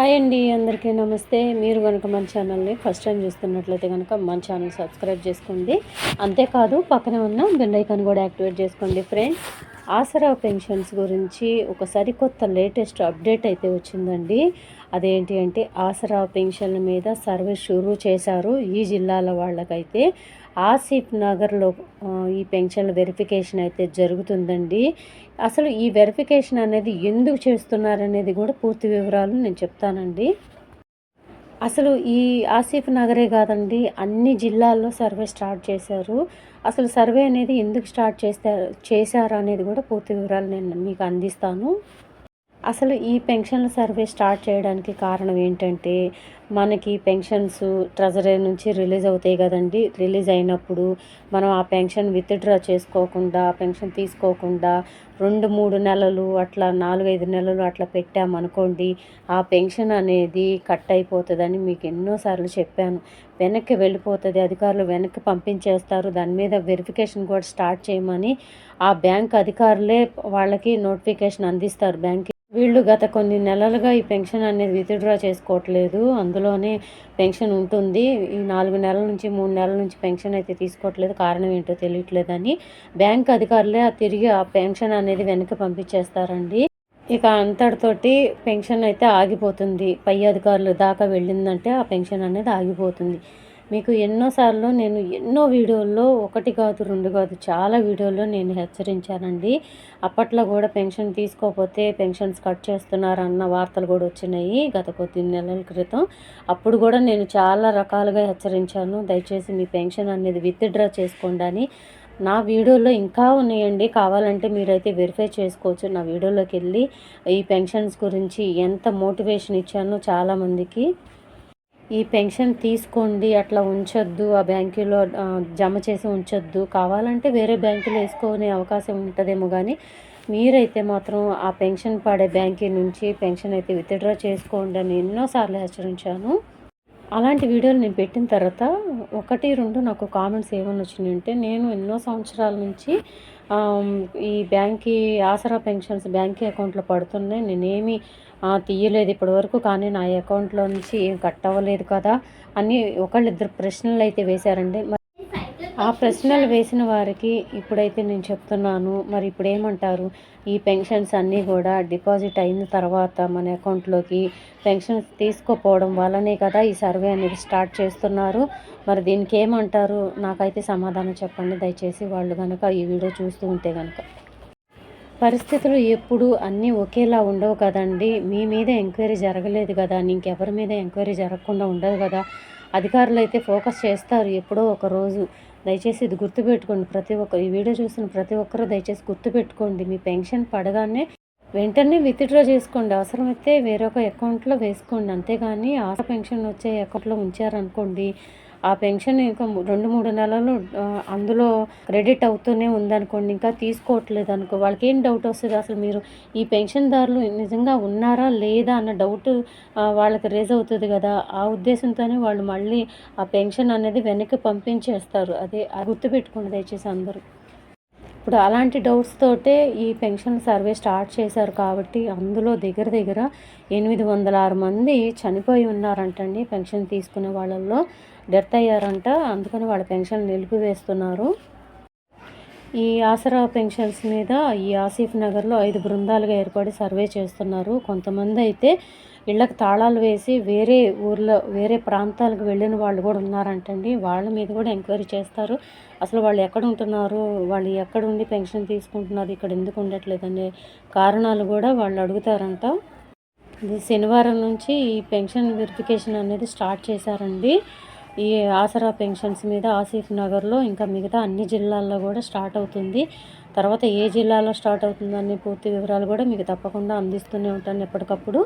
Hi అండి, అందరికీ నమస్తే. మీరు కనుక మన ఛానల్ని ఫస్ట్ టైం చూస్తున్నట్లయితే కనుక మన ఛానల్ సబ్స్క్రైబ్ చేసుకోండి. అంతేకాదు పక్కనే ఉన్న బెల్ ఐకాన్ కూడా యాక్టివేట్ చేసుకోండి. ఫ్రెండ్స్, ఆసరా పెన్షన్స్ గురించి ఒక సరికొత్త లేటెస్ట్ అప్డేట్ అయితే వచ్చిందండి. అదేంటి అంటే ఆసరా పెన్షన్ల మీద సర్వే షురూ చేశారు. ఈ జిల్లాల వాళ్ళకైతే ఆసిఫ్ నగర్లో ఈ పెన్షన్ల వెరిఫికేషన్ అయితే జరుగుతుందండి. అసలు ఈ వెరిఫికేషన్ అనేది ఎందుకు చేస్తున్నారనేది కూడా పూర్తి వివరాలు నేను చెప్తానండి. అసలు ఈ ఆసిఫ్ నగరే కాదండి, అన్ని జిల్లాల్లో సర్వే స్టార్ట్ చేశారు. అసలు సర్వే అనేది ఎందుకు స్టార్ట్ చేశారు అనేది కూడా పూర్తి వివరాలు నేను మీకు అందిస్తాను. అసలు ఈ పెన్షన్ల సర్వే స్టార్ట్ చేయడానికి కారణం ఏంటంటే, మనకి పెన్షన్స్ ట్రెజరీ నుంచి రిలీజ్ అవుతాయి కదండి. రిలీజ్ అయినప్పుడు మనం ఆ పెన్షన్ విత్డ్రా చేసుకోకుండా, పెన్షన్ తీసుకోకుండా 2-3 నెలలు అట్లా 4-5 నెలలు అట్లా పెట్టామనుకోండి, ఆ పెన్షన్ అనేది కట్ అయిపోతుందని మీకు ఎన్నోసార్లు చెప్పాను. వెనక్కి వెళ్ళిపోతుంది, అధికారులు వెనక్కి పంపించేస్తారు. దాని మీద వెరిఫికేషన్ కూడా స్టార్ట్ చేయమని ఆ బ్యాంక్ అధికారులే వాళ్ళకి నోటిఫికేషన్ అందిస్తారు. బ్యాంక్ వీళ్ళు గత కొన్ని నెలలుగా ఈ పెన్షన్ అనేది విత్డ్రా చేసుకోవట్లేదు, అందులోనే పెన్షన్ ఉంటుంది. ఈ 4 నెలల నుంచి 3 నెలల నుంచి పెన్షన్ అయితే తీసుకోవట్లేదు, కారణం ఏంటో తెలియట్లేదని బ్యాంక్ అధికారులే తిరిగి ఆ పెన్షన్ అనేది వెనక్కి పంపించేస్తారండి. ఇక అంతటితోటి పెన్షన్ అయితే ఆగిపోతుంది. పై అధికారుల దాకా వెళ్ళిందంటే ఆ పెన్షన్ అనేది ఆగిపోతుంది. మీకు ఎన్నోసార్లు నేను ఎన్నో వీడియోల్లో 1 కాదు 2 కాదు చాలా వీడియోల్లో నేను హెచ్చరించానండి. అప్పట్లో కూడా పెన్షన్ తీసుకోకపోతే పెన్షన్స్ కట్ చేస్తున్నారన్న వార్తలు కూడా వచ్చినాయి గత కొద్ది నెలల క్రితం. అప్పుడు కూడా నేను చాలా రకాలుగా హెచ్చరించాను, దయచేసి మీ పెన్షన్ అనేది విత్డ్రా చేసుకోండి అని. నా వీడియోలో ఇంకా ఉన్నాయండి, కావాలంటే మీరైతే వెరిఫై చేసుకోవచ్చు. నా వీడియోలోకి వెళ్ళి ఈ పెన్షన్స్ గురించి ఎంత మోటివేషన్ ఇచ్చానో చాలామందికి. ఈ పెన్షన్ తీసుకోండి, అట్లా ఉంచొద్దు, ఆ బ్యాంకులో జమ చేసి ఉంచొద్దు, కావాలంటే వేరే బ్యాంకులో వేసుకునే అవకాశం ఉంటుందేమో కానీ మీరైతే మాత్రం ఆ పెన్షన్ పడే బ్యాంకు నుంచి పెన్షన్ అయితే విత్డ్రా చేసుకోండి అని ఎన్నోసార్లు హెచ్చరించాను. అలాంటి వీడియోలు నేను పెట్టిన తర్వాత 1-2 నాకు కామెంట్స్ ఏమని వచ్చినాయంటే, నేను ఎన్నో సంవత్సరాల నుంచి ఈ ఆసరా పెన్షన్స్ బ్యాంక్ అకౌంట్లో పడుతున్నాయి, నేనేమి తీయలేదు ఇప్పటివరకు, కానీ నా అకౌంట్లో నుంచి ఏం కట్ అవ్వలేదు కదా అని 1-2 ప్రశ్నలు అయితే వేశారండి. ఆ ప్రశ్నలు వేసిన వారికి ఇప్పుడైతే నేను చెప్తున్నాను. మరి ఇప్పుడు ఏమంటారు? ఈ పెన్షన్స్ అన్నీ కూడా డిపాజిట్ అయిన తర్వాత మన అకౌంట్లోకి పెన్షన్స్ తీసుకోపోవడం వల్లనే కదా ఈ సర్వే అనేది స్టార్ట్ చేస్తున్నారు. మరి దీనికి ఏమంటారు? నాకైతే సమాధానం చెప్పండి దయచేసి, వాళ్ళు కనుక ఈ వీడియో చూస్తూ ఉంటే కనుక. పరిస్థితులు ఎప్పుడు అన్నీ ఒకేలా ఉండవు కదండి. మీ మీద ఎంక్వైరీ జరగలేదు కదా, ఇంకెవరి మీద ఎంక్వైరీ జరగకుండా ఉండదు కదా. అధికారులు అయితే ఫోకస్ చేస్తారు ఎప్పుడో ఒక రోజు. దయచేసి ఇది గుర్తుపెట్టుకోండి. ఈ వీడియో చూసిన ప్రతి ఒక్కరూ దయచేసి గుర్తుపెట్టుకోండి. మీ పెన్షన్ పడగానే వెంటనే విత్డ్రా చేసుకోండి, అవసరమైతే వేరొక అకౌంట్లో వేసుకోండి. అంతేగాని పెన్షన్ వచ్చే అకౌంట్లో ఉంచారనుకోండి, ఆ పెన్షన్ ఇంకా 2-3 నెలలు అందులో క్రెడిట్ అవుతూనే ఉందనుకోండి, ఇంకా తీసుకోవట్లేదు అనుకో, వాళ్ళకి ఏం డౌట్ వస్తుంది? అసలు మీరు ఈ పెన్షన్దారులు నిజంగా ఉన్నారా లేదా అన్న డౌట్ వాళ్ళకి రేజ్ అవుతుంది కదా. ఆ ఉద్దేశంతోనే వాళ్ళు మళ్ళీ ఆ పెన్షన్ అనేది వెనక్కి పంపించేస్తారు. అదే గుర్తుపెట్టుకోండి దయచేసి అందరూ. ఇప్పుడు అలాంటి డౌట్స్ తోటే ఈ పెన్షన్ సర్వే స్టార్ట్ చేశారు కాబట్టి అందులో దగ్గర 806 మంది చనిపోయి ఉన్నారంటండి. పెన్షన్ తీసుకునే వాళ్ళల్లో డెత్ అయ్యారంట, అందుకని వాళ్ళ పెన్షన్ నిలిపివేస్తున్నారు. ఈ ఆసరా పెన్షన్స్ మీద ఈ ఆసిఫ్ నగర్లో 5 బృందాలుగా ఏర్పడి సర్వే చేస్తున్నారు. కొంతమంది అయితే ఇళ్ళకి తాళాలు వేసి వేరే ప్రాంతాలకు వెళ్ళిన వాళ్ళు కూడా ఉన్నారంటండి. వాళ్ళ మీద కూడా ఎంక్వైరీ చేస్తారు. అసలు వాళ్ళు ఎక్కడ ఉంటున్నారు, వాళ్ళు ఎక్కడ ఉండి పెన్షన్ తీసుకుంటున్నారు, ఇక్కడ ఎందుకు ఉండట్లేదు అనే కారణాలు కూడా వాళ్ళు అడుగుతారంట. ఇది శనివారం నుంచి ఈ పెన్షన్ వెరిఫికేషన్ అనేది స్టార్ట్ చేశారండి. ఈ ఆసరా పెన్షన్స్ మీద ఆసిఫ్ నగర్లో ఇంకా మిగతా అన్ని జిల్లాల్లో కూడా స్టార్ట్ అవుతుంది. తర్వాత ఏ జిల్లాలో స్టార్ట్ అవుతుందనే పూర్తి వివరాలు కూడా మీకు తప్పకుండా అందిస్తూనే ఉంటాను. ఎప్పటికప్పుడు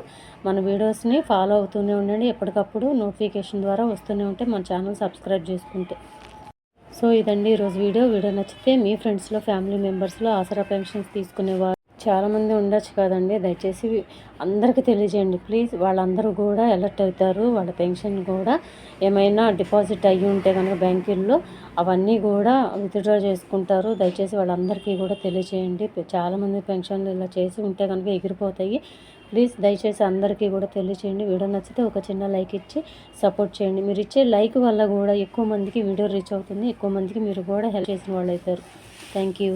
మన వీడియోస్ని ఫాలో అవుతూనే ఉండండి. ఎప్పటికప్పుడు నోటిఫికేషన్ ద్వారా వస్తూనే ఉంటే మన ఛానల్ సబ్స్క్రైబ్ చేసుకుంటే. సో ఇదండి ఈరోజు వీడియో నచ్చితే మీ ఫ్రెండ్స్లో ఫ్యామిలీ మెంబర్స్లో ఆసరా పెన్షన్స్ తీసుకునేవారు చాలామంది ఉండొచ్చు కదండి. దయచేసి అందరికీ తెలియజేయండి ప్లీజ్. వాళ్ళందరూ కూడా అలర్ట్ అవుతారు. వాళ్ళ పెన్షన్ కూడా ఏమైనా డిపాజిట్ అయ్యి ఉంటే కనుక బ్యాంకుల్లో అవన్నీ కూడా విత్డ్రా చేసుకుంటారు. దయచేసి వాళ్ళందరికీ కూడా తెలియజేయండి. చాలామంది పెన్షన్లు ఇలా చేసి ఉంటే కనుక ఎగిరిపోతాయి. ప్లీజ్ దయచేసి అందరికీ కూడా తెలియచేయండి. వీడియో నచ్చితే ఒక చిన్న లైక్ ఇచ్చి సపోర్ట్ చేయండి. మీరు ఇచ్చే లైక్ వల్ల కూడా ఎక్కువ మందికి వీడియో రీచ్ అవుతుంది. ఎక్కువ మందికి మీరు కూడా హెల్ప్ చేసిన వాళ్ళు అవుతారు. Thank you.